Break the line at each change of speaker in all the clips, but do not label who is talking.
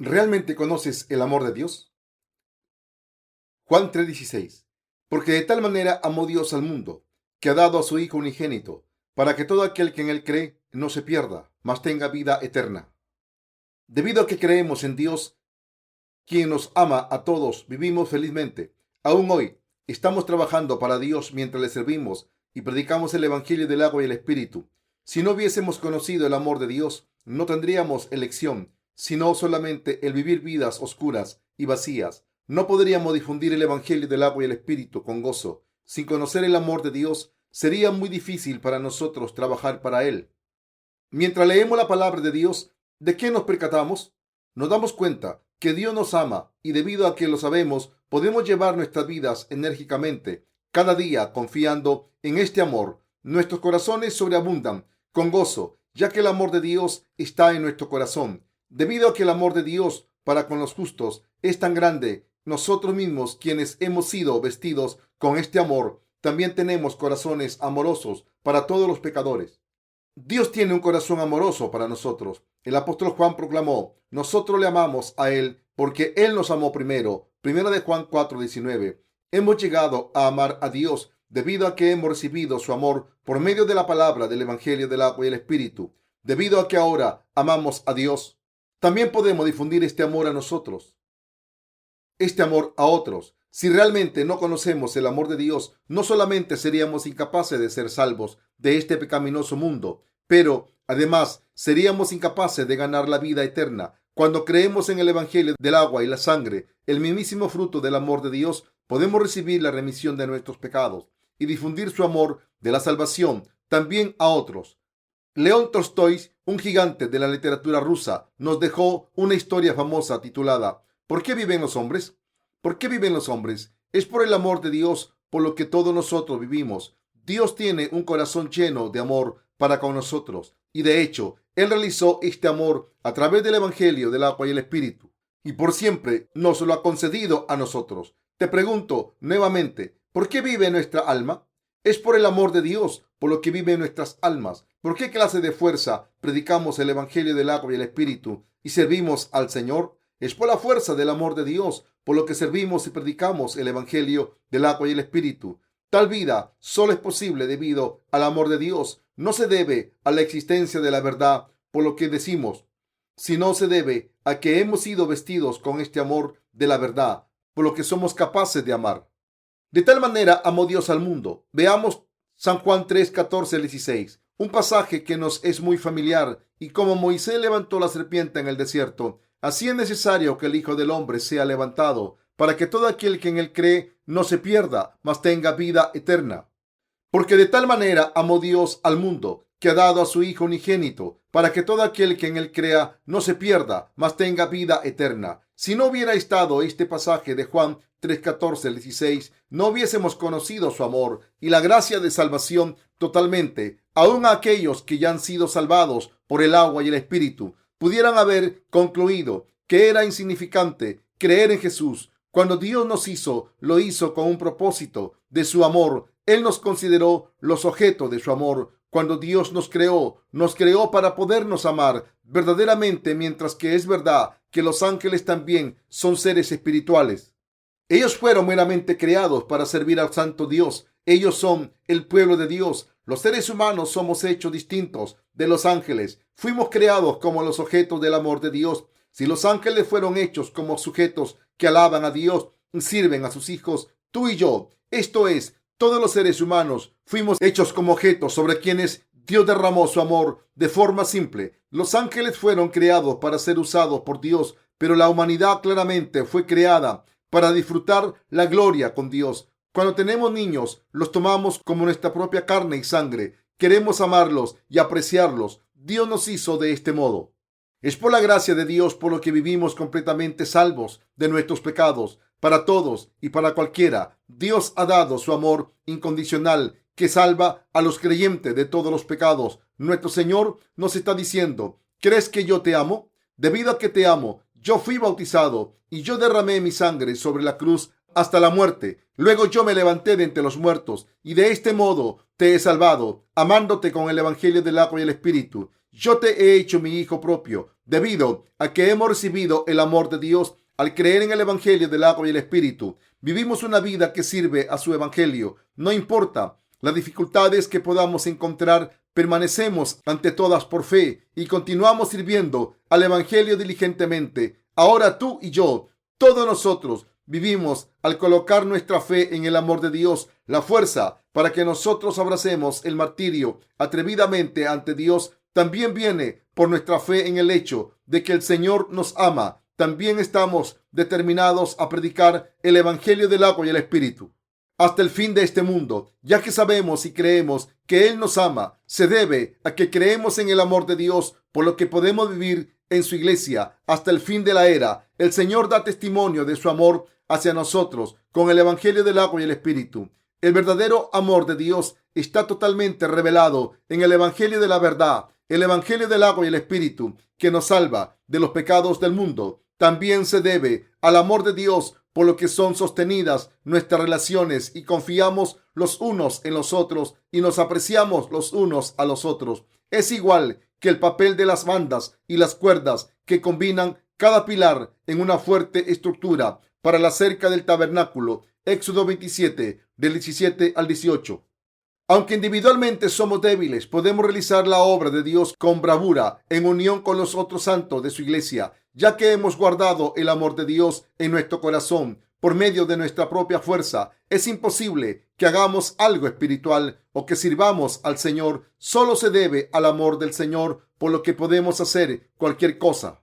¿Realmente conoces el amor de Dios? Juan 3:16. Porque de tal manera amó Dios al mundo, que ha dado a su Hijo unigénito, para que todo aquel que en él cree no se pierda, mas tenga vida eterna. Debido a que creemos en Dios, quien nos ama a todos, vivimos felizmente. Aún hoy estamos trabajando para Dios mientras le servimos y predicamos el Evangelio del agua y el Espíritu. Si no hubiésemos conocido el amor de Dios, no tendríamos elección, sino solamente el vivir vidas oscuras y vacías. No podríamos difundir el Evangelio del agua y el Espíritu con gozo. Sin conocer el amor de Dios, sería muy difícil para nosotros trabajar para Él. Mientras leemos la palabra de Dios, ¿de qué nos percatamos? Nos damos cuenta que Dios nos ama y debido a que lo sabemos, podemos llevar nuestras vidas enérgicamente, cada día confiando en este amor. Nuestros corazones sobreabundan con gozo, ya que el amor de Dios está en nuestro corazón. Debido a que el amor de Dios para con los justos es tan grande, nosotros mismos, quienes hemos sido vestidos con este amor, también tenemos corazones amorosos para todos los pecadores. Dios tiene un corazón amoroso para nosotros. El apóstol Juan proclamó: nosotros le amamos a Él porque Él nos amó primero. Primera de Juan 4:19. Hemos llegado a amar a Dios debido a que hemos recibido su amor por medio de la palabra del Evangelio del agua y el Espíritu. Debido a que ahora amamos a Dios, también podemos difundir este amor a nosotros, este amor a otros. Si realmente no conocemos el amor de Dios, no solamente seríamos incapaces de ser salvos de este pecaminoso mundo, pero además seríamos incapaces de ganar la vida eterna. Cuando creemos en el Evangelio del agua y la sangre, el mismísimo fruto del amor de Dios, podemos recibir la remisión de nuestros pecados y difundir su amor de la salvación también a otros. León Tolstói, un gigante de la literatura rusa, nos dejó una historia famosa titulada ¿Por qué viven los hombres? ¿Por qué viven los hombres? Es por el amor de Dios por lo que todos nosotros vivimos. Dios tiene un corazón lleno de amor para con nosotros y de hecho, Él realizó este amor a través del Evangelio del agua y el Espíritu y por siempre nos lo ha concedido a nosotros. Te pregunto nuevamente, ¿por qué vive nuestra alma? Es por el amor de Dios por lo que viven nuestras almas. ¿Por qué clase de fuerza predicamos el Evangelio del agua y el Espíritu y servimos al Señor? Es por la fuerza del amor de Dios por lo que servimos y predicamos el Evangelio del agua y el Espíritu. Tal vida solo es posible debido al amor de Dios. No se debe a la existencia de la verdad por lo que decimos, sino se debe a que hemos sido vestidos con este amor de la verdad, por lo que somos capaces de amar. De tal manera amó Dios al mundo. Veamos San Juan 3, 14 al 16, un pasaje que nos es muy familiar. Y como Moisés levantó la serpiente en el desierto, así es necesario que el Hijo del Hombre sea levantado, para que todo aquel que en él cree no se pierda, mas tenga vida eterna. Porque de tal manera amó Dios al mundo, que ha dado a su Hijo unigénito, para que todo aquel que en él crea no se pierda, mas tenga vida eterna. Si no hubiera estado este pasaje de Juan 3, 14 al 16, no hubiésemos conocido su amor y la gracia de salvación totalmente. Aun aquellos que ya han sido salvados por el agua y el Espíritu pudieran haber concluido que era insignificante creer en Jesús. Cuando Dios nos hizo, lo hizo con un propósito de su amor. Él nos consideró los objetos de su amor. Cuando Dios nos creó para podernos amar verdaderamente, mientras que es verdad que los ángeles también son seres espirituales. Ellos fueron meramente creados para servir al Santo Dios. Ellos son el pueblo de Dios. Los seres humanos somos hechos distintos de los ángeles. Fuimos creados como los objetos del amor de Dios. Si los ángeles fueron hechos como sujetos que alaban a Dios y sirven a sus hijos, tú y yo, esto es, todos los seres humanos, fuimos hechos como objetos sobre quienes Dios derramó su amor de forma simple. Los ángeles fueron creados para ser usados por Dios, pero la humanidad claramente fue creada para disfrutar la gloria con Dios. Cuando tenemos niños, los tomamos como nuestra propia carne y sangre. Queremos amarlos y apreciarlos. Dios nos hizo de este modo. Es por la gracia de Dios por lo que vivimos completamente salvos de nuestros pecados. Para todos y para cualquiera, Dios ha dado su amor incondicional que salva a los creyentes de todos los pecados. Nuestro Señor nos está diciendo: ¿crees que yo te amo? Debido a que te amo, yo fui bautizado y yo derramé mi sangre sobre la cruz hasta la muerte. Luego yo me levanté de entre los muertos y de este modo te he salvado, amándote con el Evangelio del agua y el Espíritu. Yo te he hecho mi hijo propio. debido a que hemos recibido el amor de Dios al creer en el Evangelio del agua y el Espíritu. Vivimos una vida que sirve a su Evangelio. No importa las dificultades que podamos encontrar, permanecemos ante todas por fe y continuamos sirviendo al Evangelio diligentemente. Ahora tú y yo, todos nosotros, vivimos al colocar nuestra fe en el amor de Dios. La fuerza para que nosotros abracemos el martirio atrevidamente ante Dios también viene por nuestra fe en el hecho de que el Señor nos ama. También estamos determinados a predicar el Evangelio del agua y el Espíritu hasta el fin de este mundo, ya que sabemos y creemos que Él nos ama. Se debe a que creemos en el amor de Dios, por lo que podemos vivir en su iglesia hasta el fin de la era. El Señor da testimonio de su amor hacia nosotros con el Evangelio del agua y el Espíritu. El verdadero amor de Dios está totalmente revelado en el Evangelio de la verdad, el Evangelio del agua y el Espíritu, que nos salva de los pecados del mundo. También se debe al amor de Dios, por lo que son sostenidas nuestras relaciones y confiamos los unos en los otros y nos apreciamos los unos a los otros. Es igual que el papel de las bandas y las cuerdas que combinan cada pilar en una fuerte estructura para la cerca del tabernáculo. Éxodo 27, del 17 al 18. Aunque individualmente somos débiles, podemos realizar la obra de Dios con bravura en unión con los otros santos de su iglesia, ya que hemos guardado el amor de Dios en nuestro corazón por medio de nuestra propia fuerza. Es imposible que hagamos algo espiritual o que sirvamos al Señor. Solo se debe al amor del Señor, por lo que podemos hacer cualquier cosa.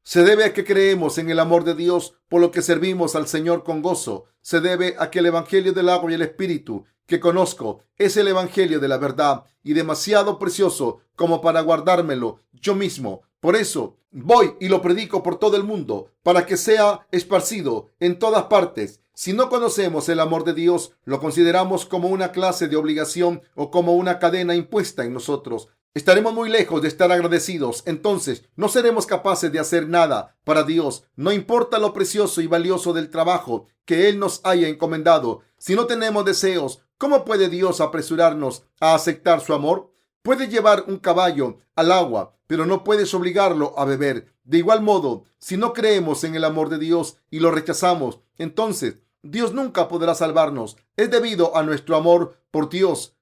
Se debe a que creemos en el amor de Dios, por lo que servimos al Señor con gozo. Se debe a que el Evangelio del agua y el Espíritu que conozco es el Evangelio de la verdad y demasiado precioso como para guardármelo yo mismo. Por eso voy y lo predico por todo el mundo para que sea esparcido en todas partes. Si no conocemos el amor de Dios, lo consideramos como una clase de obligación o como una cadena impuesta en nosotros. Estaremos muy lejos de estar agradecidos. Entonces no seremos capaces de hacer nada para Dios. No importa lo precioso y valioso del trabajo que Él nos haya encomendado. Si no tenemos deseos, ¿cómo puede Dios apresurarnos a aceptar su amor? Puedes llevar un caballo al agua, pero no puedes obligarlo a beber. De igual modo, si no creemos en el amor de Dios y lo rechazamos, entonces Dios nunca podrá salvarnos. Es debido a nuestro amor por Dios,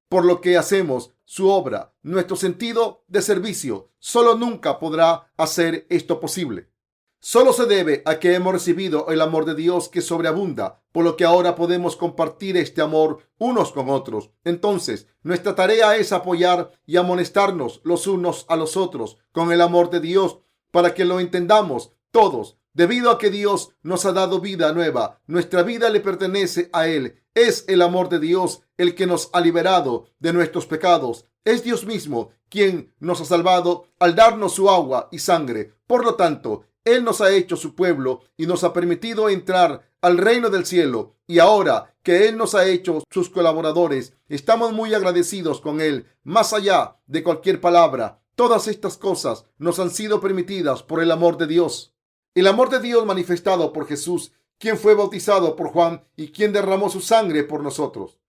por lo que hacemos su obra, nuestro sentido de servicio. Solo nunca podrá hacer esto posible. Solo se debe a que hemos recibido el amor de Dios que sobreabunda, por lo que ahora podemos compartir este amor unos con otros. Entonces, nuestra tarea es apoyar y amonestarnos los unos a los otros con el amor de Dios para que lo entendamos todos. Debido a que Dios nos ha dado vida nueva, nuestra vida le pertenece a Él. Es el amor de Dios el que nos ha liberado de nuestros pecados. Es Dios mismo quien nos ha salvado al darnos su agua y sangre. Por lo tanto, Él nos ha hecho su pueblo y nos ha permitido entrar al reino del cielo. Y ahora que Él nos ha hecho sus colaboradores, estamos muy agradecidos con Él. Más allá de cualquier palabra, todas estas cosas nos han sido permitidas por el amor de Dios. El amor de Dios manifestado por Jesús, quien fue bautizado por Juan y quien derramó su sangre por nosotros.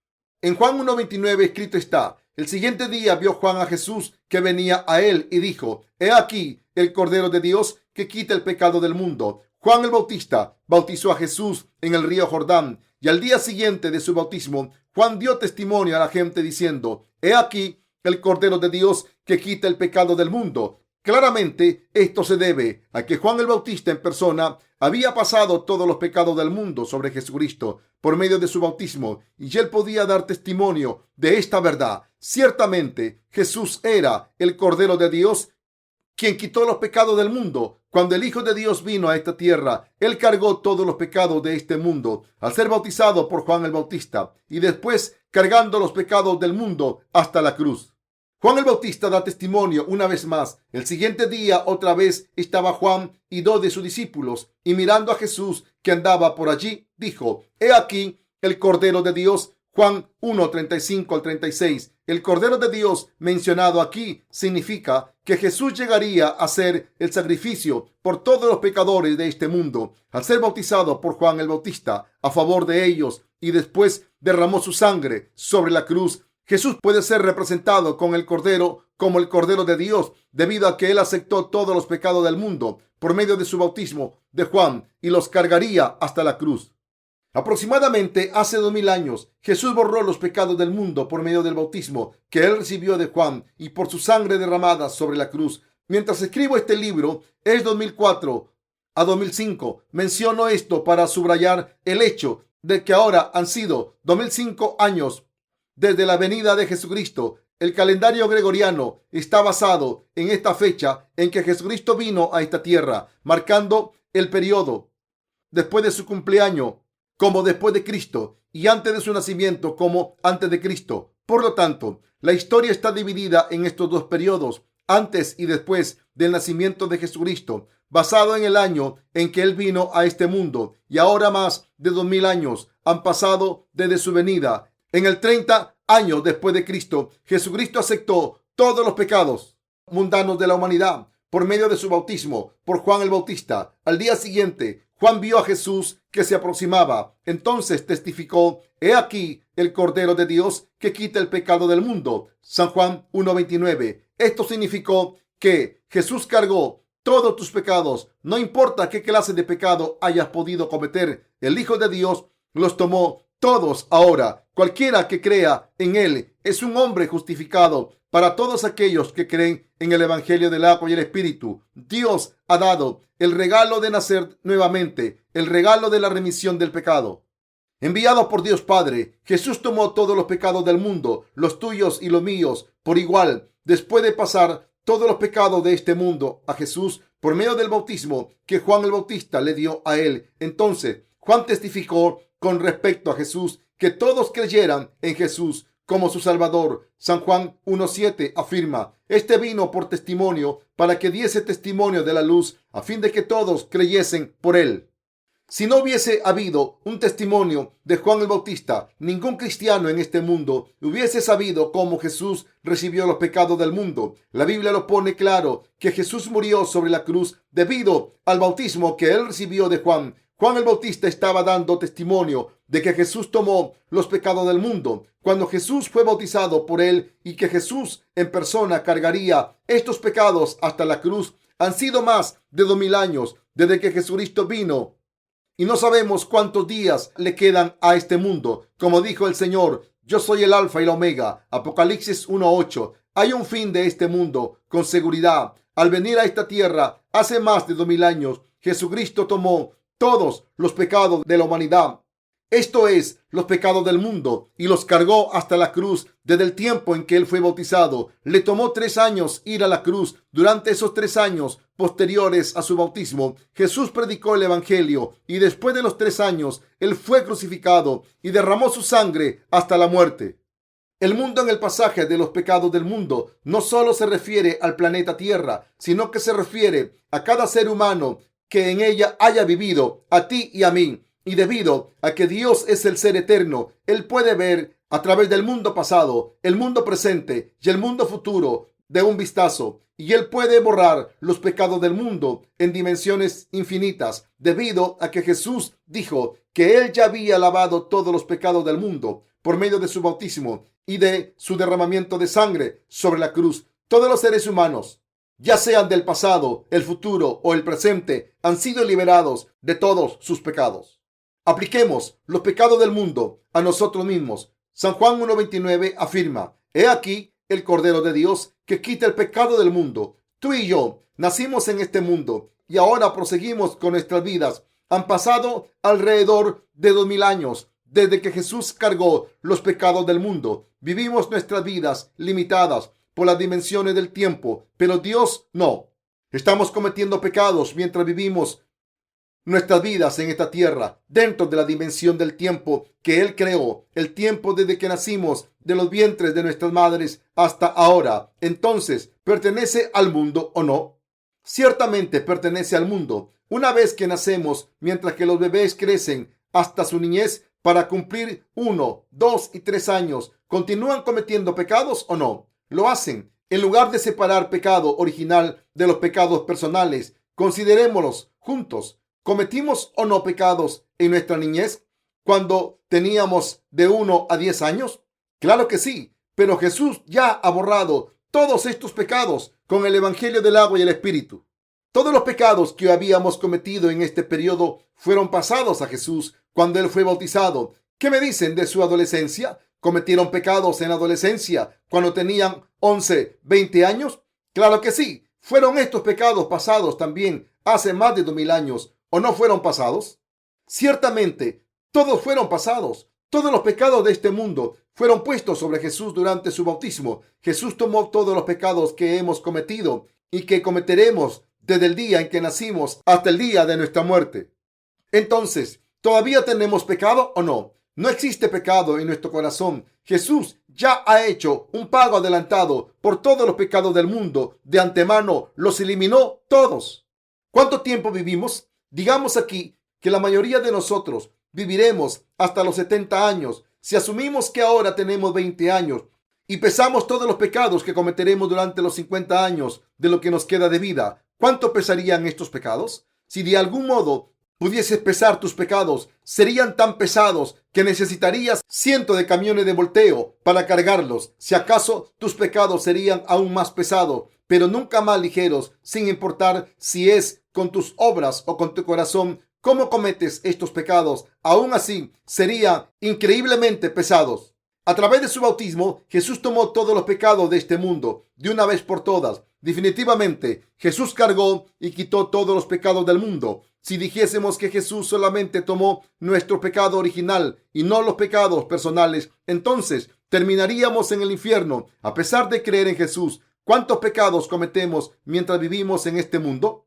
En Juan 1:29 escrito está: el siguiente día vio Juan a Jesús que venía a él y dijo: He aquí el Cordero de Dios que quita el pecado del mundo. Juan el Bautista bautizó a Jesús en el río Jordán y al día siguiente de su bautismo, Juan dio testimonio a la gente diciendo: He aquí el Cordero de Dios que quita el pecado del mundo. Claramente, esto se debe a que Juan el Bautista en persona había pasado todos los pecados del mundo sobre Jesucristo por medio de su bautismo y él podía dar testimonio de esta verdad. Ciertamente, Jesús era el Cordero de Dios quien quitó los pecados del mundo. Cuando el Hijo de Dios vino a esta tierra, Él cargó todos los pecados de este mundo al ser bautizado por Juan el Bautista y después cargando los pecados del mundo hasta la cruz. Juan el Bautista da testimonio una vez más. El siguiente día otra vez estaba Juan y 2 de sus discípulos y mirando a Jesús que andaba por allí, dijo: He aquí el Cordero de Dios. Juan 1:35 al 36. El Cordero de Dios mencionado aquí significa que Jesús llegaría a ser el sacrificio por todos los pecadores de este mundo. Al ser bautizado por Juan el Bautista a favor de ellos y después derramó su sangre sobre la cruz, Jesús puede ser representado con el Cordero como el Cordero de Dios, debido a que él aceptó todos los pecados del mundo por medio de su bautismo de Juan y los cargaría hasta la cruz. Aproximadamente hace 2000 años, Jesús borró los pecados del mundo por medio del bautismo que él recibió de Juan y por su sangre derramada sobre la cruz. Mientras escribo este libro, es 2004 a 2005. Menciono esto para subrayar el hecho de que ahora han sido 2005 años desde la venida de Jesucristo. El calendario gregoriano está basado en esta fecha en que Jesucristo vino a esta tierra, marcando el periodo después de su cumpleaños como después de Cristo y antes de su nacimiento como antes de Cristo. Por lo tanto, la historia está dividida en estos dos periodos, antes y después del nacimiento de Jesucristo, basado en el año en que Él vino a este mundo, y ahora más de 2000 años han pasado desde su venida. En el 30 años después de Cristo, Jesucristo aceptó todos los pecados mundanos de la humanidad por medio de su bautismo por Juan el Bautista. Al día siguiente, Juan vio a Jesús que se aproximaba. Entonces testificó: he aquí el Cordero de Dios que quita el pecado del mundo. San Juan 1:29. Esto significó que Jesús cargó todos tus pecados. No importa qué clase de pecado hayas podido cometer, el Hijo de Dios los tomó todos ahora. Cualquiera que crea en Él es un hombre justificado. Para todos aquellos que creen en el Evangelio del agua y el Espíritu, Dios ha dado el regalo de nacer nuevamente, el regalo de la remisión del pecado. Enviado por Dios Padre, Jesús tomó todos los pecados del mundo, los tuyos y los míos, por igual. Después de pasar todos los pecados de este mundo a Jesús por medio del bautismo que Juan el Bautista le dio a él, entonces Juan testificó con respecto a Jesús que todos creyeran en Jesús como su Salvador. San Juan 1:7 afirma: este vino por testimonio para que diese testimonio de la luz, a fin de que todos creyesen por él. Si no hubiese habido un testimonio de Juan el Bautista, ningún cristiano en este mundo hubiese sabido cómo Jesús recibió los pecados del mundo. La Biblia lo pone claro que Jesús murió sobre la cruz debido al bautismo que él recibió de Juan. Juan el Bautista estaba dando testimonio de que Jesús tomó los pecados del mundo cuando Jesús fue bautizado por él, y que Jesús en persona cargaría estos pecados hasta la cruz. Han sido más de 2000 años desde que Jesucristo vino y no sabemos cuántos días le quedan a este mundo. Como dijo el Señor: yo soy el Alfa y la Omega. Apocalipsis 1:8. Hay un fin de este mundo con seguridad. Al venir a esta tierra hace más de 2000 años, Jesucristo tomó todos los pecados de la humanidad, esto es, los pecados del mundo, y los cargó hasta la cruz. Desde el tiempo en que él fue bautizado, le tomó 3 años ir a la cruz. Durante esos 3 años posteriores a su bautismo, Jesús predicó el Evangelio, y después de los 3 años, él fue crucificado y derramó su sangre hasta la muerte. El mundo en el pasaje de los pecados del mundo no solo se refiere al planeta Tierra, sino que se refiere a cada ser humano que en ella haya vivido, a ti y a mí. Y debido a que Dios es el ser eterno, Él puede ver a través del mundo pasado, el mundo presente y el mundo futuro de un vistazo. Y Él puede borrar los pecados del mundo en dimensiones infinitas, debido a que Jesús dijo que Él ya había lavado todos los pecados del mundo por medio de su bautismo y de su derramamiento de sangre sobre la cruz. Todos los seres humanos, ya sean del pasado, el futuro o el presente, han sido liberados de todos sus pecados. Apliquemos los pecados del mundo a nosotros mismos. San Juan 1:29 afirma: he aquí el Cordero de Dios que quita el pecado del mundo. Tú y yo nacimos en este mundo y ahora proseguimos con nuestras vidas. Han pasado alrededor de 2000 años desde que Jesús cargó los pecados del mundo. Vivimos nuestras vidas limitadas por las dimensiones del tiempo, pero Dios no. Estamos cometiendo pecados mientras vivimos nuestras vidas en esta tierra, dentro de la dimensión del tiempo que Él creó, el tiempo desde que nacimos de los vientres de nuestras madres hasta ahora. Entonces, ¿pertenece al mundo o no? Ciertamente pertenece al mundo. Una vez que nacemos, mientras que los bebés crecen hasta su niñez, para cumplir 1, 2 y 3 años, ¿continúan cometiendo pecados o no? Lo hacen. En lugar de separar pecado original de los pecados personales, considerémoslos juntos. ¿Cometimos o no pecados en nuestra niñez cuando teníamos de 1 a 10 años? Claro que sí, pero Jesús ya ha borrado todos estos pecados con el Evangelio del agua y el Espíritu. Todos los pecados que habíamos cometido en este periodo fueron pasados a Jesús cuando Él fue bautizado. ¿Qué me dicen de su adolescencia? ¿Cometieron pecados en la adolescencia cuando tenían 11, 20 años? Claro que sí. ¿Fueron estos pecados pasados también hace más de 2000 años o no fueron pasados? Ciertamente, todos fueron pasados. Todos los pecados de este mundo fueron puestos sobre Jesús durante su bautismo. Jesús tomó todos los pecados que hemos cometido y que cometeremos desde el día en que nacimos hasta el día de nuestra muerte. Entonces, ¿todavía tenemos pecado o no? No existe pecado en nuestro corazón. Jesús ya ha hecho un pago adelantado por todos los pecados del mundo. De antemano los eliminó todos. ¿Cuánto tiempo vivimos? Digamos aquí que la mayoría de nosotros viviremos hasta los 70 años. Si asumimos que ahora tenemos 20 años y pesamos todos los pecados que cometeremos durante los 50 años de lo que nos queda de vida, ¿cuánto pesarían estos pecados? Si de algún modo pudieses pesar tus pecados, serían tan pesados que necesitarías cientos de camiones de volteo para cargarlos. Si acaso tus pecados serían aún más pesados, pero nunca más ligeros, sin importar si es con tus obras o con tu corazón. ¿Cómo cometes estos pecados? Aún así, serían increíblemente pesados. A través de su bautismo, Jesús tomó todos los pecados de este mundo de una vez por todas. Definitivamente, Jesús cargó y quitó todos los pecados del mundo. Si dijésemos que Jesús solamente tomó nuestro pecado original y no los pecados personales, entonces terminaríamos en el infierno. A pesar de creer en Jesús, ¿cuántos pecados cometemos mientras vivimos en este mundo?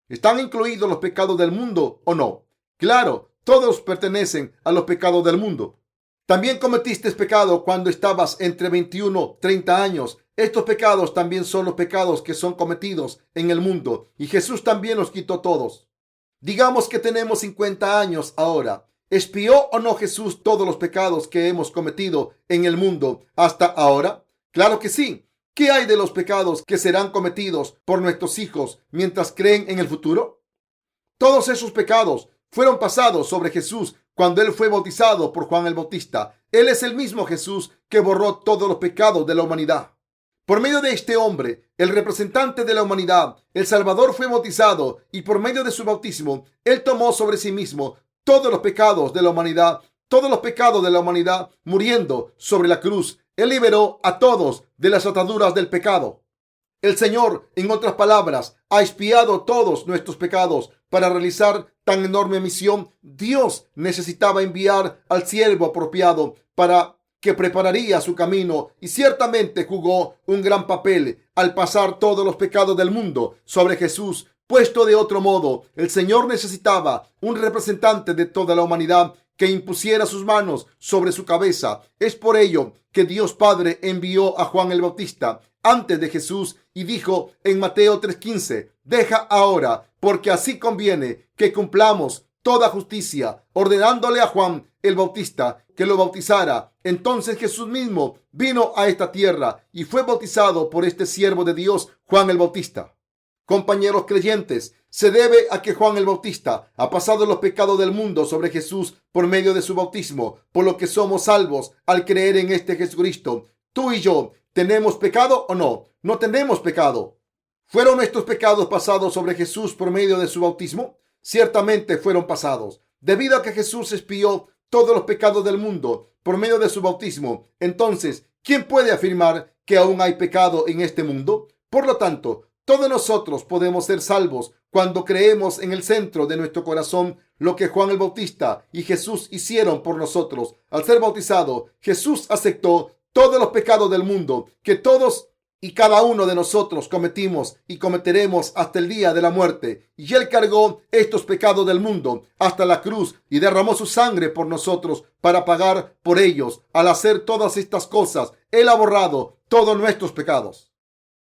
¿Están incluidos los pecados del mundo o no? Claro, todos pertenecen a los pecados del mundo. También cometiste pecado cuando estabas entre 21 y 30 años. Estos pecados también son los pecados que son cometidos en el mundo y Jesús también los quitó todos. Digamos que tenemos 50 años ahora. ¿Expió o no Jesús todos los pecados que hemos cometido en el mundo hasta ahora? Claro que sí. ¿Qué hay de los pecados que serán cometidos por nuestros hijos mientras creen en el futuro? Todos esos pecados fueron pasados sobre Jesús cuando Él fue bautizado por Juan el Bautista. Él es el mismo Jesús que borró todos los pecados de la humanidad. Por medio de este hombre, el representante de la humanidad, el Salvador fue bautizado y por medio de su bautismo, Él tomó sobre sí mismo todos los pecados de la humanidad, muriendo sobre la cruz. Él liberó a todos de las ataduras del pecado. El Señor, en otras palabras, ha expiado todos nuestros pecados. Para realizar tan enorme misión, Dios necesitaba enviar al siervo apropiado para que prepararía su camino y ciertamente jugó un gran papel al pasar todos los pecados del mundo sobre Jesús. Puesto de otro modo, el Señor necesitaba un representante de toda la humanidad que impusiera sus manos sobre su cabeza. Es por ello que Dios Padre envió a Juan el Bautista antes de Jesús y dijo en Mateo 3:15: deja ahora, porque así conviene que cumplamos toda justicia, ordenándole a Juan el Bautista que lo bautizara. Entonces Jesús mismo vino a esta tierra y fue bautizado por este siervo de Dios, Juan el Bautista. Compañeros creyentes, se debe a que Juan el Bautista ha pasado los pecados del mundo sobre Jesús por medio de su bautismo, por lo que somos salvos al creer en este Jesucristo. Tú y yo, ¿tenemos pecado o no? No tenemos pecado. ¿Fueron nuestros pecados pasados sobre Jesús por medio de su bautismo? Ciertamente fueron pasados. Debido a que Jesús expió todos los pecados del mundo por medio de su bautismo, entonces, ¿quién puede afirmar que aún hay pecado en este mundo? Por lo tanto, todos nosotros podemos ser salvos cuando creemos en el centro de nuestro corazón lo que Juan el Bautista y Jesús hicieron por nosotros. Al ser bautizado, Jesús aceptó todos los pecados del mundo que todos y cada uno de nosotros cometimos y cometeremos hasta el día de la muerte. Y Él cargó estos pecados del mundo hasta la cruz y derramó su sangre por nosotros para pagar por ellos. Al hacer todas estas cosas, Él ha borrado todos nuestros pecados.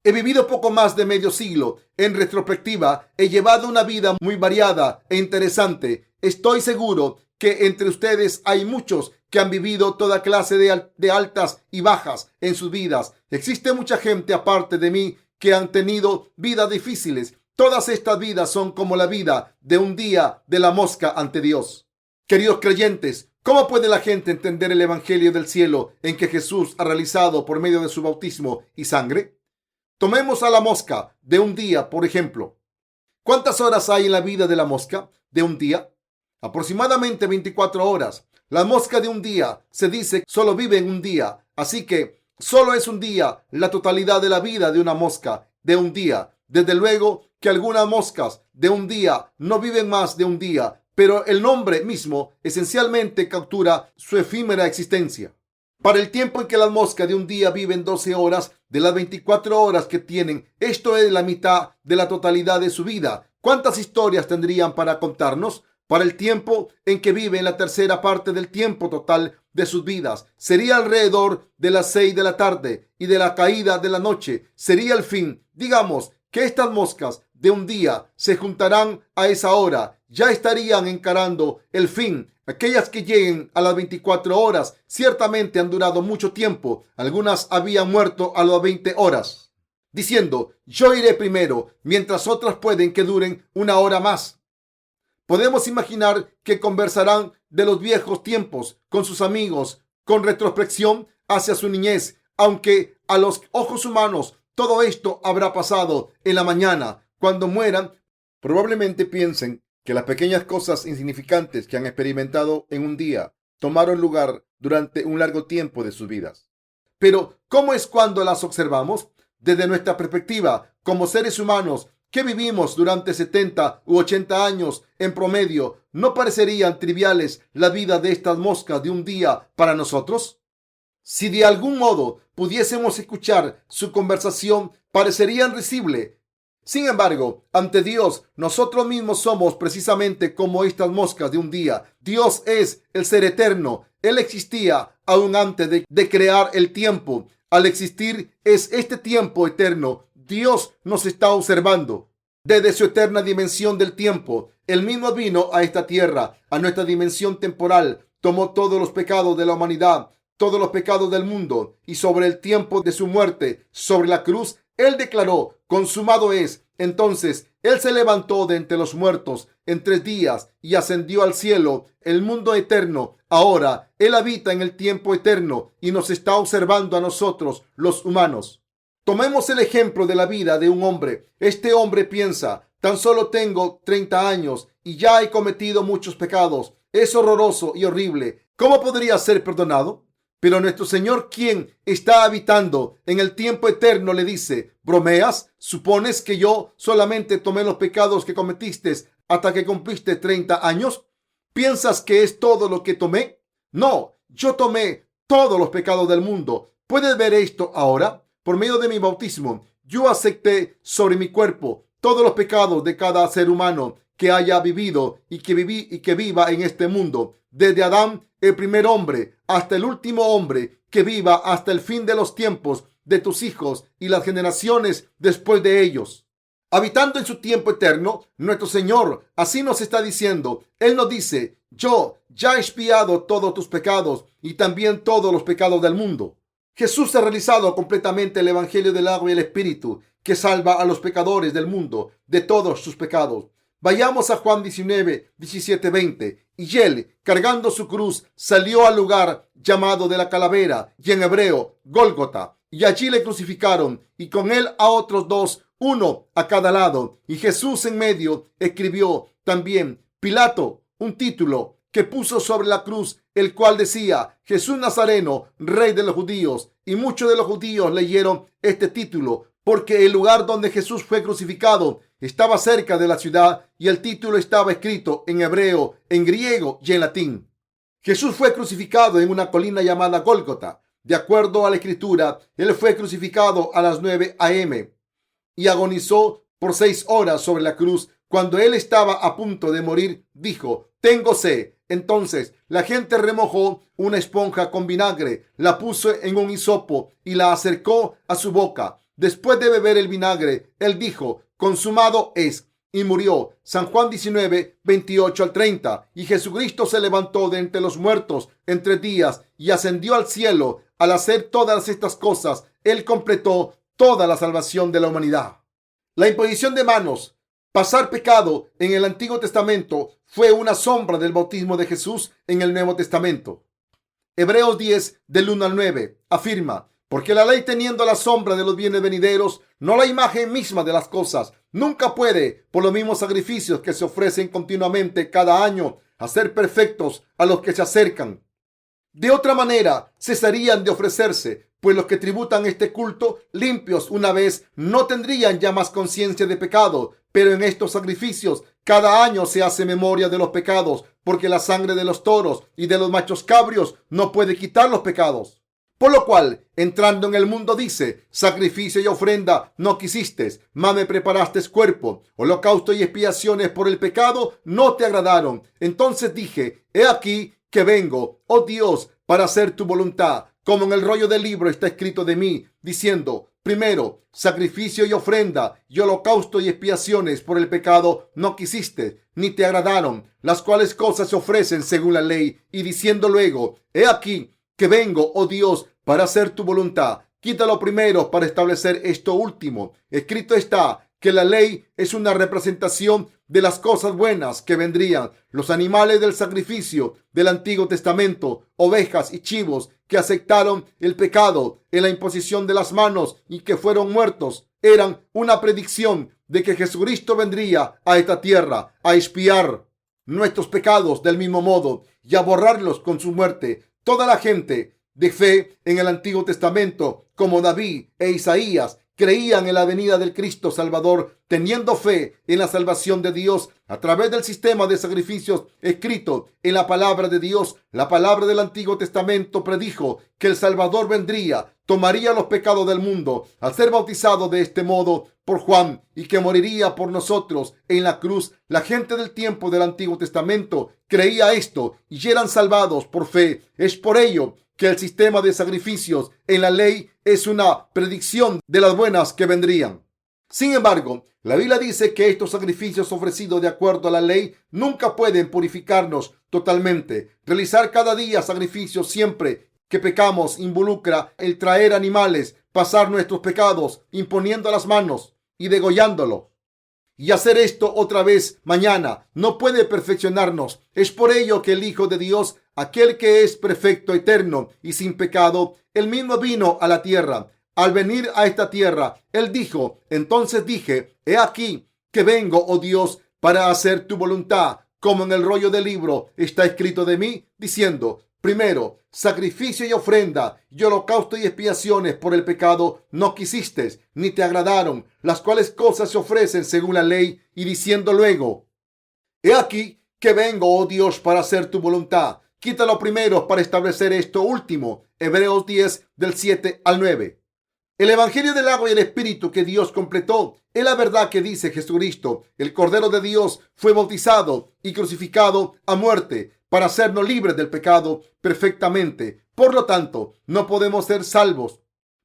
He vivido poco más de medio siglo. En retrospectiva, he llevado una vida muy variada e interesante. Estoy seguro que entre ustedes hay muchos que han vivido toda clase de altas y bajas en sus vidas. Existe mucha gente aparte de mí que han tenido vidas difíciles. Todas estas vidas son como la vida de un día de la mosca ante Dios. Queridos creyentes, ¿cómo puede la gente entender el Evangelio del cielo en que Jesús ha realizado por medio de su bautismo y sangre? Tomemos a la mosca de un día, por ejemplo. ¿Cuántas horas hay en la vida de la mosca de un día? Aproximadamente 24 horas. La mosca de un día se dice solo vive en un día, así que solo es un día la totalidad de la vida de una mosca de un día. Desde luego que algunas moscas de un día no viven más de un día, pero el nombre mismo esencialmente captura su efímera existencia. Para el tiempo en que las moscas de un día viven 12 horas de las 24 horas que tienen, esto es la mitad de la totalidad de su vida. ¿Cuántas historias tendrían para contarnos? Para el tiempo en que viven la tercera parte del tiempo total de sus vidas, sería alrededor de las 6 de la tarde y de la caída de la noche. Sería el fin. Digamos que estas moscas de un día se juntarán a esa hora. Ya estarían encarando el fin. Aquellas que lleguen a las 24 horas ciertamente han durado mucho tiempo. Algunas habían muerto a las 20 horas, diciendo, yo iré primero, mientras otras pueden que duren una hora más. Podemos imaginar que conversarán de los viejos tiempos con sus amigos, con retrospección hacia su niñez, aunque a los ojos humanos todo esto habrá pasado en la mañana. Cuando mueran, probablemente piensen que las pequeñas cosas insignificantes que han experimentado en un día tomaron lugar durante un largo tiempo de sus vidas. Pero, ¿cómo es cuando las observamos? Desde nuestra perspectiva, como seres humanos que vivimos durante 70 u 80 años en promedio, ¿no parecerían triviales la vida de estas moscas de un día para nosotros? Si de algún modo pudiésemos escuchar su conversación, parecerían risible. Sin embargo, ante Dios, nosotros mismos somos precisamente como estas moscas de un día. Dios es el ser eterno. Él existía aún antes de crear el tiempo. Al existir es este tiempo eterno. Dios nos está observando. Desde su eterna dimensión del tiempo, Él mismo vino a esta tierra, a nuestra dimensión temporal, tomó todos los pecados de la humanidad, todos los pecados del mundo, y sobre el tiempo de su muerte, sobre la cruz, Él declaró, consumado es. Entonces, Él se levantó de entre los muertos en 3 días y ascendió al cielo, el mundo eterno. Ahora, Él habita en el tiempo eterno y nos está observando a nosotros, los humanos. Tomemos el ejemplo de la vida de un hombre. Este hombre piensa, tan solo tengo 30 años y ya he cometido muchos pecados. Es horroroso y horrible. ¿Cómo podría ser perdonado? Pero nuestro Señor, quien está habitando en el tiempo eterno, le dice, ¿bromeas? ¿Supones que yo solamente tomé los pecados que cometiste hasta que cumpliste 30 años? ¿Piensas que es todo lo que tomé? No, yo tomé todos los pecados del mundo. ¿Puedes ver esto ahora? Por medio de mi bautismo, yo acepté sobre mi cuerpo todos los pecados de cada ser humano que haya vivido y que viva en este mundo, desde Adán, el primer hombre, hasta el último hombre que viva hasta el fin de los tiempos, de tus hijos y las generaciones después de ellos. Habitando en su tiempo eterno, nuestro Señor así nos está diciendo. Él nos dice, yo ya he expiado todos tus pecados y también todos los pecados del mundo. Jesús ha realizado completamente el Evangelio del agua y el Espíritu, que salva a los pecadores del mundo de todos sus pecados. Vayamos a Juan 19, 17, 20. Y él, cargando su cruz, salió al lugar llamado de la calavera, y en hebreo, Gólgota. Y allí le crucificaron, y con él a otros 2, uno a cada lado. Y Jesús en medio escribió también Pilato un título que puso sobre la cruz, el cual decía, Jesús Nazareno, Rey de los Judíos. Y muchos de los judíos leyeron este título, porque el lugar donde Jesús fue crucificado estaba cerca de la ciudad y el título estaba escrito en hebreo, en griego y en latín. Jesús fue crucificado en una colina llamada Gólgota. De acuerdo a la escritura, él fue crucificado a las 9 a.m. y agonizó por 6 horas sobre la cruz. Cuando él estaba a punto de morir, dijo, tengo sed. Entonces la gente remojó una esponja con vinagre, la puso en un hisopo y la acercó a su boca. Después de beber el vinagre, él dijo, consumado es, y murió. San Juan 19, 28 al 30. Y Jesucristo se levantó de entre los muertos en 3 días y ascendió al cielo. Al hacer todas estas cosas, él completó toda la salvación de la humanidad. La imposición de manos, pasar pecado en el Antiguo Testamento, fue una sombra del bautismo de Jesús en el Nuevo Testamento. Hebreos 10, del 1 al 9, afirma, Porque la ley, teniendo la sombra de los bienes venideros, no la imagen misma de las cosas, nunca puede, por los mismos sacrificios que se ofrecen continuamente cada año, hacer perfectos a los que se acercan. De otra manera, cesarían de ofrecerse, pues los que tributan este culto, limpios una vez, no tendrían ya más conciencia de pecado. Pero en estos sacrificios, cada año se hace memoria de los pecados, porque la sangre de los toros y de los machos cabrios no puede quitar los pecados. Por lo cual, entrando en el mundo, dice: sacrificio y ofrenda no quisiste, mas me preparaste cuerpo. Holocausto y expiaciones por el pecado no te agradaron. Entonces dije: he aquí que vengo, oh Dios, para hacer tu voluntad. Como en el rollo del libro está escrito de mí, diciendo: primero, sacrificio y ofrenda, y holocausto y expiaciones por el pecado no quisiste, ni te agradaron, las cuales cosas se ofrecen según la ley. Y diciendo luego: he aquí que vengo, oh Dios, para hacer tu voluntad. Quita lo primero para establecer esto último. Escrito está que la ley es una representación de las cosas buenas que vendrían. Los animales del sacrificio del Antiguo Testamento, ovejas y chivos que aceptaron el pecado en la imposición de las manos y que fueron muertos, eran una predicción de que Jesucristo vendría a esta tierra a expiar nuestros pecados del mismo modo y a borrarlos con su muerte. Toda la gente de fe en el Antiguo Testamento, como David e Isaías, creían en la venida del Cristo Salvador, teniendo fe en la salvación de Dios a través del sistema de sacrificios escrito en la palabra de Dios. La palabra del Antiguo Testamento predijo que el Salvador vendría, tomaría los pecados del mundo al ser bautizado de este modo por Juan y que moriría por nosotros en la cruz. La gente del tiempo del Antiguo Testamento creía esto y eran salvados por fe. Es por ello que el sistema de sacrificios en la ley es una predicción de las buenas que vendrían. Sin embargo, la Biblia dice que estos sacrificios ofrecidos de acuerdo a la ley nunca pueden purificarnos totalmente. Realizar cada día sacrificios siempre que pecamos involucra el traer animales, pasar nuestros pecados imponiendo las manos y degollándolos. Y hacer esto otra vez mañana no puede perfeccionarnos. Es por ello que el Hijo de Dios, aquel que es perfecto, eterno y sin pecado, él mismo vino a la tierra. Al venir a esta tierra, él dijo: entonces dije, he aquí que vengo, oh Dios, para hacer tu voluntad. Como en el rollo del libro está escrito de mí, diciendo: primero, sacrificio y ofrenda, y holocausto y expiaciones por el pecado no quisiste, ni te agradaron, las cuales cosas se ofrecen según la ley. Y diciendo luego: he aquí que vengo, oh Dios, para hacer tu voluntad. Quita lo primero para establecer esto último. Hebreos 10, del 7 al 9. El Evangelio del agua y el Espíritu que Dios completó es la verdad que dice Jesucristo. El Cordero de Dios fue bautizado y crucificado a muerte para hacernos libres del pecado perfectamente. Por lo tanto, no podemos ser salvos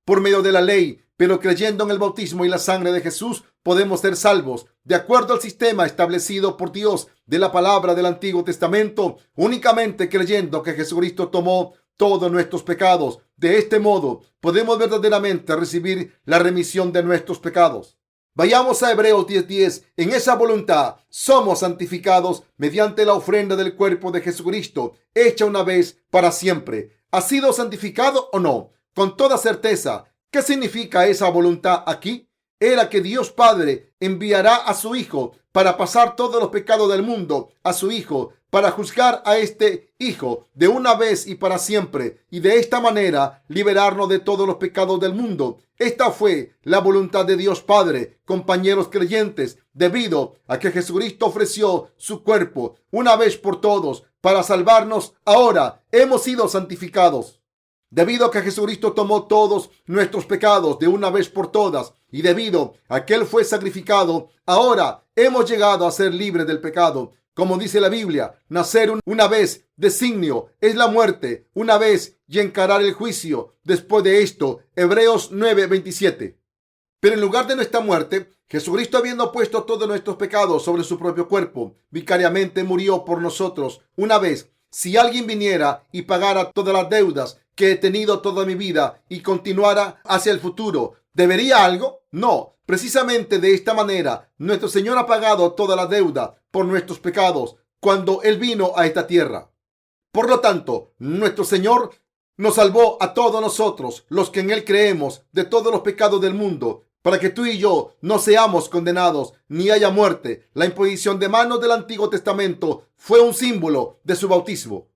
por medio de la ley, pero creyendo en el bautismo y la sangre de Jesús podemos ser salvos. De acuerdo al sistema establecido por Dios de la palabra del Antiguo Testamento, únicamente creyendo que Jesucristo tomó todos nuestros pecados. De este modo, podemos verdaderamente recibir la remisión de nuestros pecados. Vayamos a Hebreos 10:10. En esa voluntad somos santificados mediante la ofrenda del cuerpo de Jesucristo, hecha una vez para siempre. ¿Has sido santificado o no? Con toda certeza. ¿Qué significa esa voluntad aquí? Era que Dios Padre enviará a su Hijo para pasar todos los pecados del mundo a su Hijo, para juzgar a este Hijo de una vez y para siempre, y de esta manera liberarnos de todos los pecados del mundo. Esta fue la voluntad de Dios Padre, compañeros creyentes, debido a que Jesucristo ofreció su cuerpo una vez por todos para salvarnos. Ahora hemos sido santificados. Debido a que Jesucristo tomó todos nuestros pecados de una vez por todas y debido a que Él fue sacrificado, ahora hemos llegado a ser libres del pecado. Como dice la Biblia, nacer una vez designio es la muerte, una vez y encarar el juicio después de esto. Hebreos 9:27. Pero en lugar de nuestra muerte, Jesucristo, habiendo puesto todos nuestros pecados sobre su propio cuerpo, vicariamente murió por nosotros una vez. Si alguien viniera y pagara todas las deudas que he tenido toda mi vida y continuara hacia el futuro, ¿debería algo? No. Precisamente de esta manera, nuestro Señor ha pagado toda la deuda por nuestros pecados cuando Él vino a esta tierra. Por lo tanto, nuestro Señor nos salvó a todos nosotros, los que en Él creemos, de todos los pecados del mundo, para que tú y yo no seamos condenados, ni haya muerte. La imposición de manos del Antiguo Testamento fue un símbolo de su bautismo.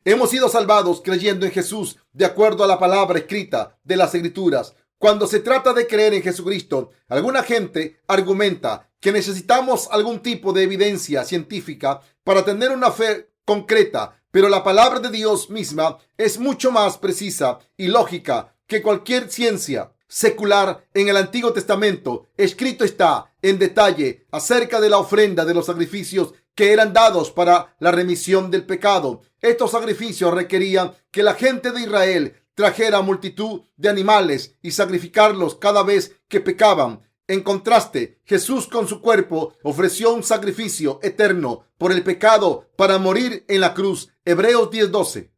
Hemos sido salvados creyendo en Jesús de acuerdo a la palabra escrita de las Escrituras. Cuando se trata de creer en Jesucristo, alguna gente argumenta que necesitamos algún tipo de evidencia científica para tener una fe concreta, pero la palabra de Dios misma es mucho más precisa y lógica que cualquier ciencia secular. En el Antiguo Testamento, escrito está en detalle acerca de la ofrenda de los sacrificios que eran dados para la remisión del pecado. Estos sacrificios requerían que la gente de Israel trajera multitud de animales y sacrificarlos cada vez que pecaban. En contraste, Jesús con su cuerpo ofreció un sacrificio eterno por el pecado para morir en la cruz. Hebreos 10:12.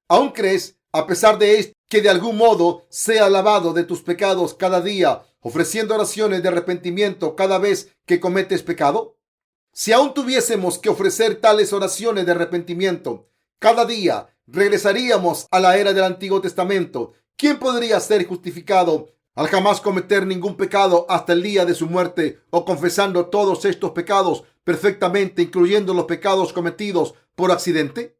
¿Aún crees, a pesar de esto, que de algún modo sea lavado de tus pecados cada día, ofreciendo oraciones de arrepentimiento cada vez que cometes pecado? Si aún tuviésemos que ofrecer tales oraciones de arrepentimiento cada día, regresaríamos a la era del Antiguo Testamento. ¿Quién podría ser justificado al jamás cometer ningún pecado hasta el día de su muerte, o confesando todos estos pecados perfectamente, incluyendo los pecados cometidos por accidente?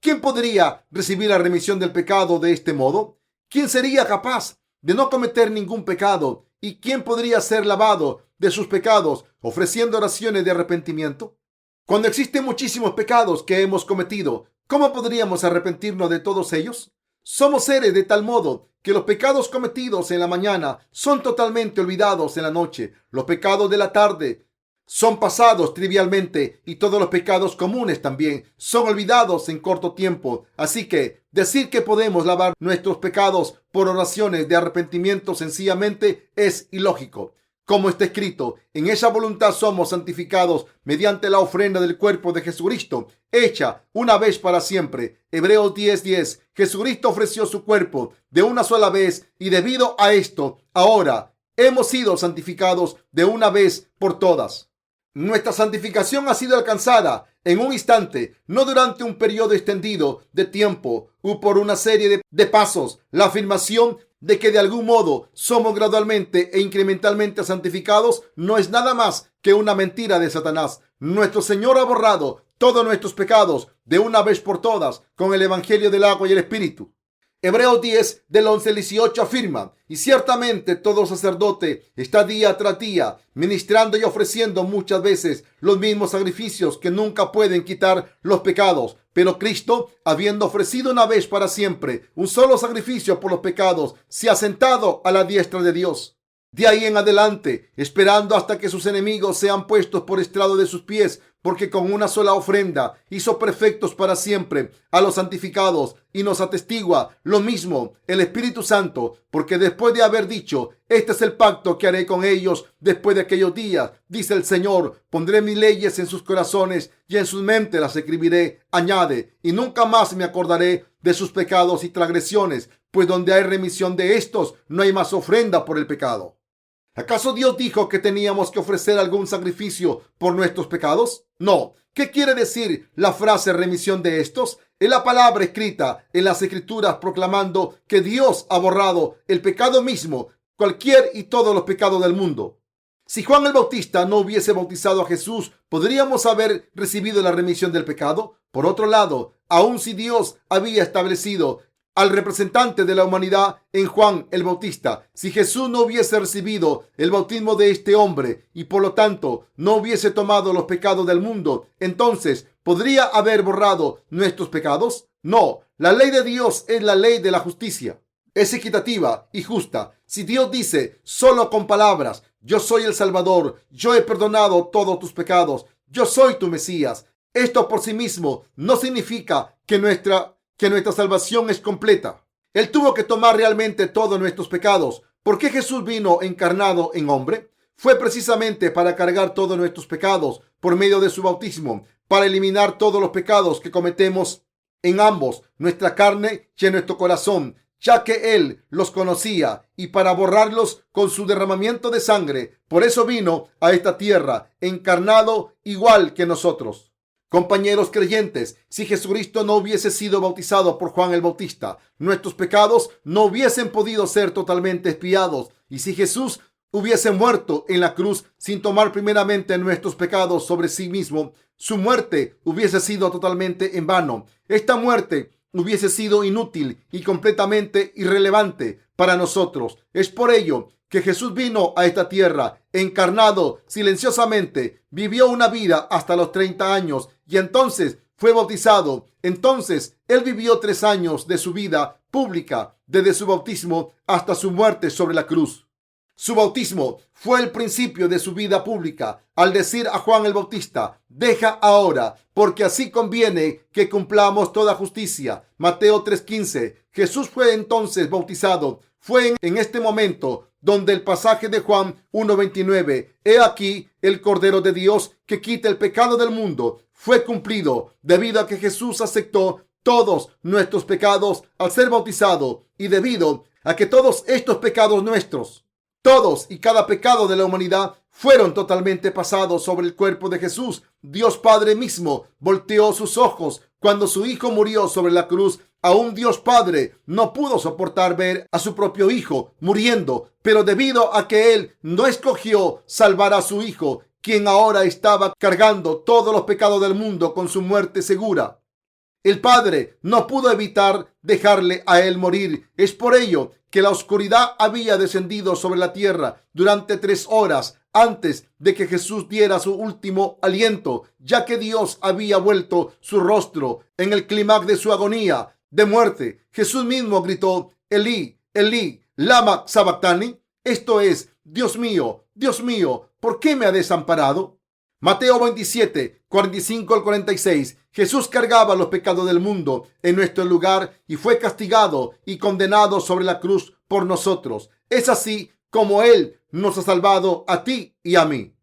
¿Quién podría recibir la remisión del pecado de este modo? ¿Quién sería capaz de no cometer ningún pecado? ¿Y quién podría ser lavado de sus pecados ofreciendo oraciones de arrepentimiento? Cuando existen muchísimos pecados que hemos cometido, ¿cómo podríamos arrepentirnos de todos ellos? Somos seres de tal modo que los pecados cometidos en la mañana son totalmente olvidados en la noche. Los pecados de la tarde son pasados trivialmente, y todos los pecados comunes también son olvidados en corto tiempo. Así que decir que podemos lavar nuestros pecados por oraciones de arrepentimiento sencillamente es ilógico. Como está escrito, en esa voluntad somos santificados mediante la ofrenda del cuerpo de Jesucristo, hecha una vez para siempre. Hebreos 10:10. Jesucristo ofreció su cuerpo de una sola vez, y debido a esto, ahora hemos sido santificados de una vez por todas. Nuestra santificación ha sido alcanzada en un instante, no durante un periodo extendido de tiempo o por una serie de pasos. La afirmación de que de algún modo somos gradualmente e incrementalmente santificados no es nada más que una mentira de Satanás. Nuestro Señor ha borrado todos nuestros pecados de una vez por todas con el Evangelio del agua y el Espíritu. Hebreos 10, del 11 al 18 afirma: y ciertamente todo sacerdote está día tras día ministrando y ofreciendo muchas veces los mismos sacrificios que nunca pueden quitar los pecados. Pero Cristo, habiendo ofrecido una vez para siempre un solo sacrificio por los pecados, se ha sentado a la diestra de Dios. De ahí en adelante, esperando hasta que sus enemigos sean puestos por estrado de sus pies, porque con una sola ofrenda hizo perfectos para siempre a los santificados, y nos atestigua lo mismo el Espíritu Santo, porque después de haber dicho: este es el pacto que haré con ellos después de aquellos días, dice el Señor, pondré mis leyes en sus corazones y en sus mentes las escribiré, añade, y nunca más me acordaré de sus pecados y transgresiones, pues donde hay remisión de estos, no hay más ofrenda por el pecado. ¿Acaso Dios dijo que teníamos que ofrecer algún sacrificio por nuestros pecados? No. ¿Qué quiere decir la frase remisión de estos? Es la palabra escrita en las Escrituras proclamando que Dios ha borrado el pecado mismo, cualquier y todos los pecados del mundo. Si Juan el Bautista no hubiese bautizado a Jesús, ¿podríamos haber recibido la remisión del pecado? Por otro lado, aun si Dios había establecido al representante de la humanidad en Juan el Bautista, si Jesús no hubiese recibido el bautismo de este hombre y por lo tanto no hubiese tomado los pecados del mundo, entonces ¿podría haber borrado nuestros pecados? No, la ley de Dios es la ley de la justicia. Es equitativa y justa. Si Dios dice solo con palabras: yo soy el Salvador, yo he perdonado todos tus pecados, yo soy tu Mesías, esto por sí mismo no significa que nuestra salvación es completa. Él tuvo que tomar realmente todos nuestros pecados. ¿Por qué Jesús vino encarnado en hombre? Fue precisamente para cargar todos nuestros pecados por medio de su bautismo, para eliminar todos los pecados que cometemos en ambos, nuestra carne y en nuestro corazón, ya que Él los conocía, y para borrarlos con su derramamiento de sangre. Por eso vino a esta tierra, encarnado igual que nosotros. Compañeros creyentes, si Jesucristo no hubiese sido bautizado por Juan el Bautista, nuestros pecados no hubiesen podido ser totalmente expiados. Y si Jesús hubiese muerto en la cruz sin tomar primeramente nuestros pecados sobre sí mismo, su muerte hubiese sido totalmente en vano. Esta muerte hubiese sido inútil y completamente irrelevante para nosotros. Es por ello que Jesús vino a esta tierra, encarnado silenciosamente, vivió una vida hasta los 30 años y entonces fue bautizado. Entonces, él vivió 3 años de su vida pública, desde su bautismo hasta su muerte sobre la cruz. Su bautismo fue el principio de su vida pública. Al decir a Juan el Bautista, deja ahora, porque así conviene que cumplamos toda justicia. Mateo 3:15. Jesús fue entonces bautizado. Fue en este momento donde el pasaje de Juan 1:29, he aquí el Cordero de Dios que quita el pecado del mundo, fue cumplido debido a que Jesús aceptó todos nuestros pecados al ser bautizado y debido a que todos estos pecados nuestros, todos y cada pecado de la humanidad fueron totalmente pasados sobre el cuerpo de Jesús. Dios Padre mismo volteó sus ojos cuando su Hijo murió sobre la cruz. Aún Dios Padre no pudo soportar ver a su propio Hijo muriendo, pero debido a que Él no escogió salvar a su Hijo, quien ahora estaba cargando todos los pecados del mundo con su muerte segura, el Padre no pudo evitar dejarle a Él morir. Es por ello que la oscuridad había descendido sobre la tierra durante 3 horas antes de que Jesús diera su último aliento, ya que Dios había vuelto su rostro en el clímax de su agonía de muerte. Jesús mismo gritó, Elí, Elí, lama sabactani. Esto es, Dios mío, ¿por qué me ha desamparado? Mateo 27, 45 al 46. Jesús cargaba los pecados del mundo en nuestro lugar y fue castigado y condenado sobre la cruz por nosotros. Es así como Él nos ha salvado a ti y a mí.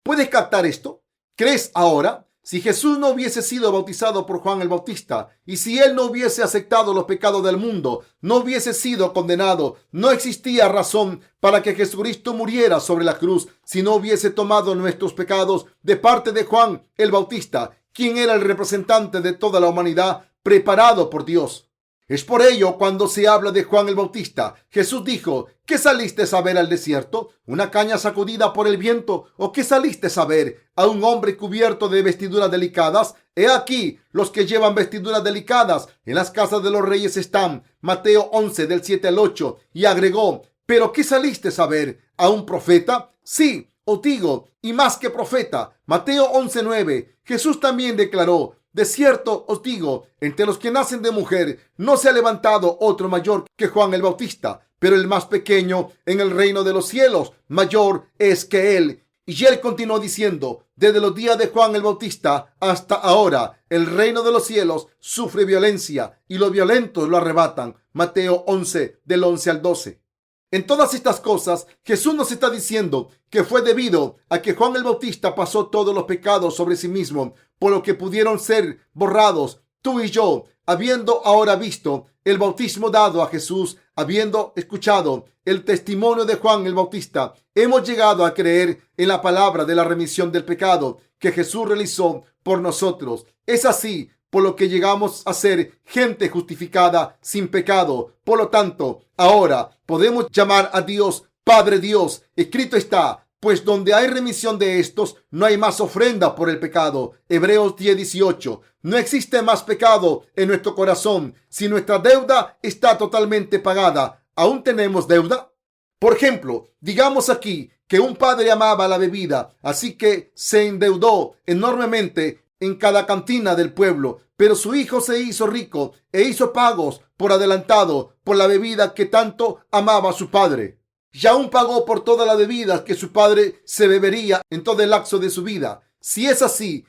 ¿Puedes captar esto? ¿Crees ahora? Si Jesús no hubiese sido bautizado por Juan el Bautista y si Él no hubiese aceptado los pecados del mundo, no hubiese sido condenado, no existía razón para que Jesucristo muriera sobre la cruz si no hubiese tomado nuestros pecados de parte de Juan el Bautista, quien era el representante de toda la humanidad preparado por Dios. Es por ello cuando se habla de Juan el Bautista, Jesús dijo, ¿qué saliste a ver al desierto? ¿Una caña sacudida por el viento? ¿O qué saliste a ver? ¿A un hombre cubierto de vestiduras delicadas? He aquí, los que llevan vestiduras delicadas en las casas de los reyes están. Mateo 11, del 7 al 8. Y agregó, ¿pero qué saliste a ver? ¿A un profeta? Sí, os digo, y más que profeta. Mateo 11, 9. Jesús también declaró, de cierto os digo, entre los que nacen de mujer no se ha levantado otro mayor que Juan el Bautista, pero el más pequeño en el reino de los cielos mayor es que él. Y él continuó diciendo, desde los días de Juan el Bautista hasta ahora, el reino de los cielos sufre violencia y los violentos lo arrebatan. Mateo 11, del 11 al 12. En todas estas cosas, Jesús nos está diciendo que fue debido a que Juan el Bautista pasó todos los pecados sobre sí mismo, por lo que pudieron ser borrados. Tú y yo, habiendo ahora visto el bautismo dado a Jesús, habiendo escuchado el testimonio de Juan el Bautista, hemos llegado a creer en la palabra de la remisión del pecado que Jesús realizó por nosotros. Es así por lo que llegamos a ser gente justificada sin pecado. Por lo tanto, ahora podemos llamar a Dios Padre Dios. Escrito está, pues donde hay remisión de estos, no hay más ofrenda por el pecado. Hebreos 10, 18. No existe más pecado en nuestro corazón. Si nuestra deuda está totalmente pagada, ¿aún tenemos deuda? Por ejemplo, digamos aquí que un padre amaba la bebida, así que se endeudó enormemente en cada cantina del pueblo, pero su hijo se hizo rico e hizo pagos por adelantado por la bebida que tanto amaba a su padre. Y aún pagó por todas las bebidas que su padre se bebería en todo el lapso de su vida. Si es así,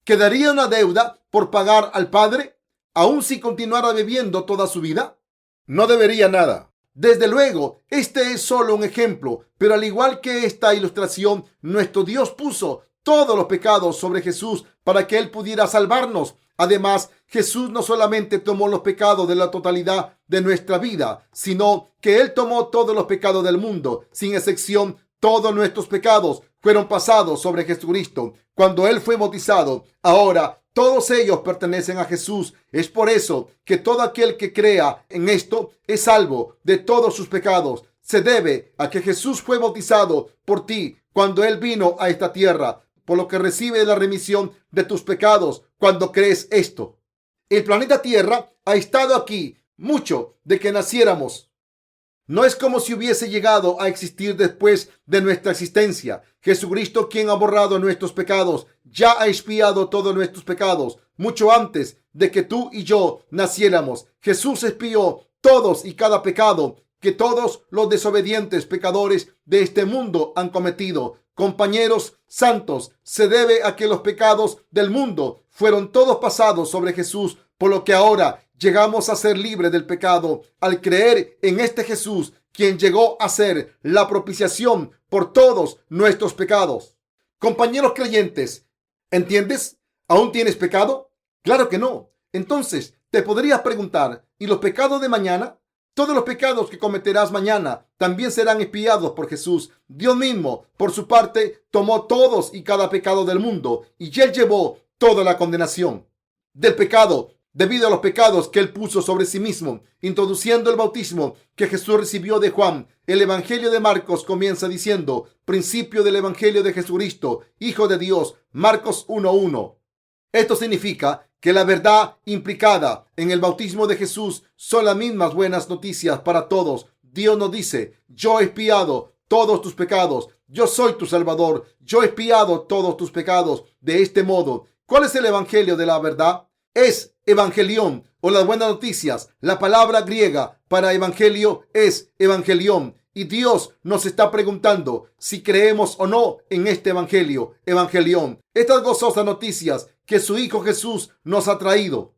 ¿quedaría una deuda por pagar al padre, aun si continuara bebiendo toda su vida? No debería nada. Desde luego, este es solo un ejemplo, pero al igual que esta ilustración, nuestro Dios puso todos los pecados sobre Jesús para que Él pudiera salvarnos. Además, Jesús no solamente tomó los pecados de la totalidad de nuestra vida, sino que Él tomó todos los pecados del mundo, sin excepción. Todos nuestros pecados fueron pasados sobre Jesucristo cuando Él fue bautizado. Ahora todos ellos pertenecen a Jesús. Es por eso que todo aquel que crea en esto es salvo de todos sus pecados. Se debe a que Jesús fue bautizado por ti cuando Él vino a esta tierra, por lo que recibe la remisión de tus pecados cuando crees esto. El planeta Tierra ha estado aquí mucho de que naciéramos. No es como si hubiese llegado a existir después de nuestra existencia. Jesucristo, quien ha borrado nuestros pecados, ya ha expiado todos nuestros pecados mucho antes de que tú y yo naciéramos. Jesús expió todos y cada pecado que todos los desobedientes pecadores de este mundo han cometido. Compañeros santos, se debe a que los pecados del mundo fueron todos pasados sobre Jesús, por lo que ahora llegamos a ser libres del pecado al creer en este Jesús, quien llegó a ser la propiciación por todos nuestros pecados. Compañeros creyentes, ¿entiendes? ¿Aún tienes pecado? Claro que no. Entonces, te podrías preguntar, ¿y los pecados de mañana? Todos los pecados que cometerás mañana también serán expiados por Jesús. Dios mismo, por su parte, tomó todos y cada pecado del mundo y Él llevó toda la condenación del pecado debido a los pecados que Él puso sobre sí mismo, introduciendo el bautismo que Jesús recibió de Juan. El Evangelio de Marcos comienza diciendo: principio del Evangelio de Jesucristo, Hijo de Dios. Marcos 1:1. Esto significa que la verdad implicada en el bautismo de Jesús son las mismas buenas noticias para todos. Dios nos dice: yo he expiado todos tus pecados, yo soy tu Salvador, yo he expiado todos tus pecados. De este modo, ¿cuál es el Evangelio de la verdad? Es evangelión o las buenas noticias. La palabra griega para evangelio es evangelión. Y Dios nos está preguntando si creemos o no en este evangelio, evangelión, estas gozosas noticias que su Hijo Jesús nos ha traído.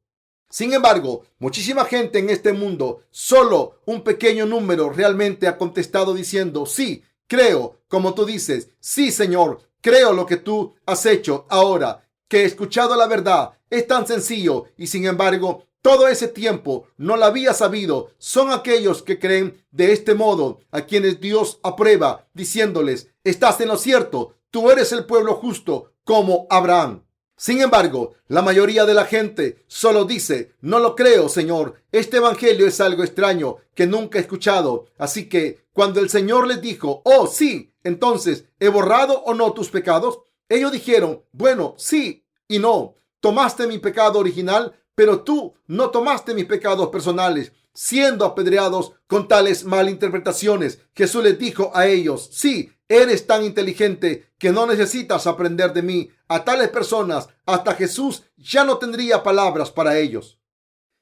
Sin embargo, muchísima gente en este mundo, solo un pequeño número realmente ha contestado diciendo: sí, creo, como tú dices. Sí, Señor, creo lo que tú has hecho ahora que he escuchado la verdad. Es tan sencillo y sin embargo todo ese tiempo no la había sabido. Son aquellos que creen de este modo, a quienes Dios aprueba, diciéndoles: estás en lo cierto, tú eres el pueblo justo como Abraham. Sin embargo, la mayoría de la gente solo dice: no lo creo, Señor. Este evangelio es algo extraño que nunca he escuchado. Así que cuando el Señor les dijo: oh, sí, entonces, ¿he borrado o no tus pecados? Ellos dijeron: bueno, sí y no. Tomaste mi pecado original, pero tú no tomaste mis pecados personales. Siendo apedreados con tales malinterpretaciones, Jesús les dijo a ellos: sí, eres tan inteligente que no necesitas aprender de mí. A tales personas, hasta Jesús ya no tendría palabras para ellos.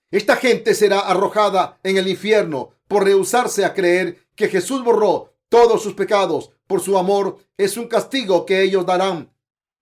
Esta gente será arrojada en el infierno por rehusarse a creer que Jesús borró todos sus pecados. Por su amor, es un castigo que ellos darán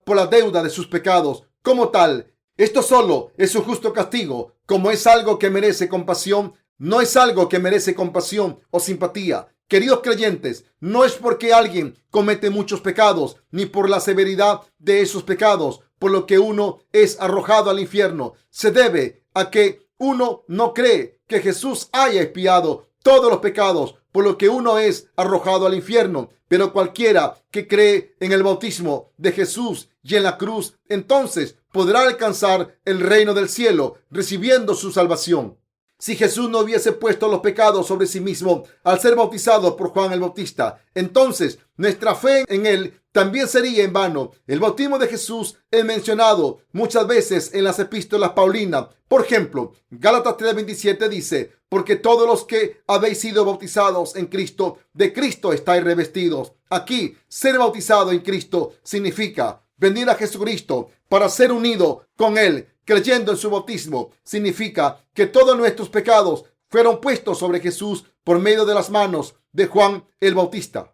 por la deuda de sus pecados. Como tal, esto solo es un justo castigo. Como es algo que merece compasión, no es algo que merece compasión o simpatía. Queridos creyentes, no es porque alguien comete muchos pecados, ni por la severidad de esos pecados, por lo que uno es arrojado al infierno. Se debe a que uno no cree que Jesús haya expiado todos los pecados, por lo que uno es arrojado al infierno. Pero cualquiera que cree en el bautismo de Jesús y en la cruz, entonces podrá alcanzar el reino del cielo, recibiendo su salvación. Si Jesús no hubiese puesto los pecados sobre sí mismo al ser bautizado por Juan el Bautista, entonces nuestra fe en él también sería en vano. El bautismo de Jesús es mencionado muchas veces en las epístolas paulinas. Por ejemplo, Gálatas 3:27 dice: porque todos los que habéis sido bautizados en Cristo, de Cristo estáis revestidos. Aquí, ser bautizado en Cristo significa venir a Jesucristo para ser unido con Él. Creyendo en su bautismo significa que todos nuestros pecados fueron puestos sobre Jesús por medio de las manos de Juan el Bautista.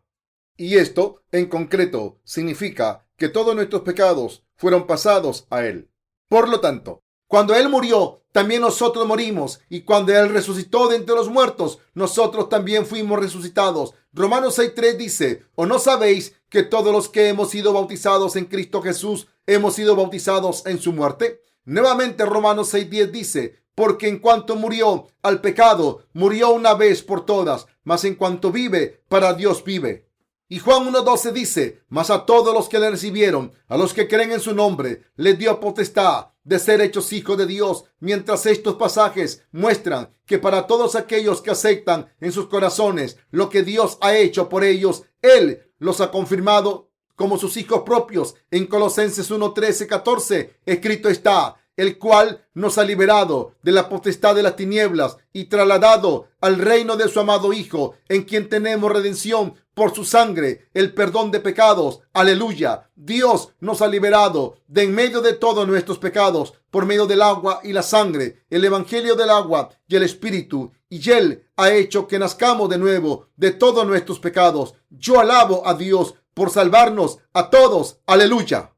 Y esto, en concreto, significa que todos nuestros pecados fueron pasados a Él. Por lo tanto, cuando Él murió, también nosotros morimos. Y cuando Él resucitó de entre los muertos, nosotros también fuimos resucitados. Romanos 6:3 dice: ¿o no sabéis que todos los que hemos sido bautizados en Cristo Jesús hemos sido bautizados en su muerte? Nuevamente Romanos 6:10 dice: porque en cuanto murió al pecado, murió una vez por todas, mas en cuanto vive, para Dios vive. Y Juan 1:12 dice: mas a todos los que le recibieron, a los que creen en su nombre, les dio potestad de ser hechos hijos de Dios. Mientras estos pasajes muestran que para todos aquellos que aceptan en sus corazones lo que Dios ha hecho por ellos, Él los ha confirmado como sus hijos propios. En Colosenses 1:13-14 escrito está: el cual nos ha liberado de la potestad de las tinieblas y trasladado al reino de su amado Hijo, en quien tenemos redención por su sangre, el perdón de pecados. Aleluya. Dios nos ha liberado de en medio de todos nuestros pecados por medio del agua y la sangre, el evangelio del agua y el espíritu. Y Él ha hecho que nazcamos de nuevo de todos nuestros pecados. Yo alabo a Dios por salvarnos a todos. Aleluya.